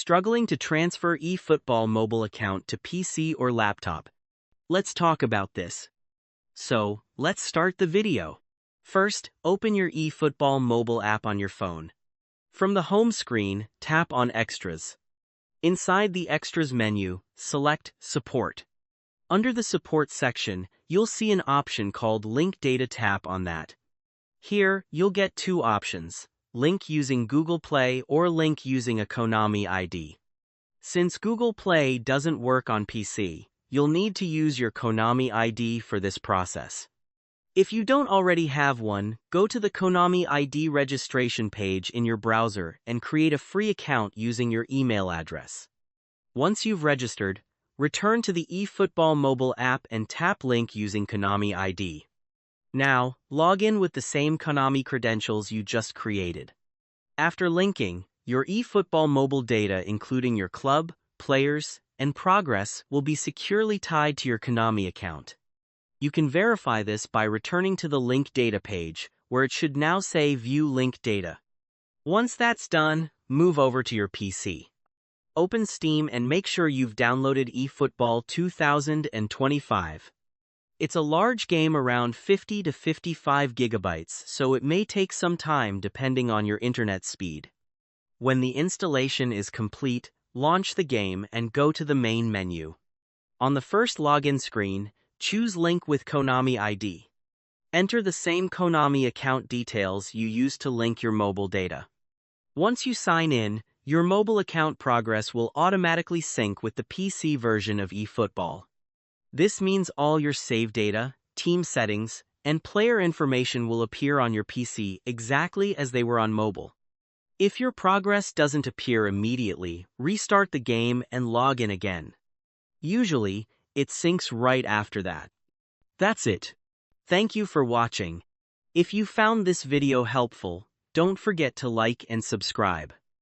Struggling to transfer eFootball mobile account to PC or laptop? Let's talk about this. So, let's start the video. First, open your eFootball mobile app on your phone. From the home screen, tap on Extras. Inside the Extras menu, select Support. Under the Support section, you'll see an option called Link Data. Tap on that. Here, you'll get two options: link using Google Play or link using a Konami ID. Since Google Play doesn't work on PC, you'll need to use your Konami ID for this process. If you don't already have one, go to the Konami ID registration page in your browser and create a free account using your email address. Once you've registered, return to the eFootball mobile app and tap Link using Konami ID. Now, log in with the same Konami credentials you just created. After linking, your eFootball mobile data, including your club, players, and progress, will be securely tied to your Konami account. You can verify this by returning to the Link Data page, where it should now say View Link Data. Once that's done, move over to your PC. Open Steam and make sure you've downloaded eFootball 2025. It's a large game, around 50 to 55 gigabytes, so it may take some time depending on your internet speed. When the installation is complete, launch the game and go to the main menu. On the first login screen, choose Link with Konami ID. Enter the same Konami account details you used to link your mobile data. Once you sign in, your mobile account progress will automatically sync with the PC version of eFootball. This means all your save data, team settings, and player information will appear on your PC exactly as they were on mobile. If your progress doesn't appear immediately, restart the game and log in again. Usually, it syncs right after that. That's it. Thank you for watching. If you found this video helpful, don't forget to like and subscribe.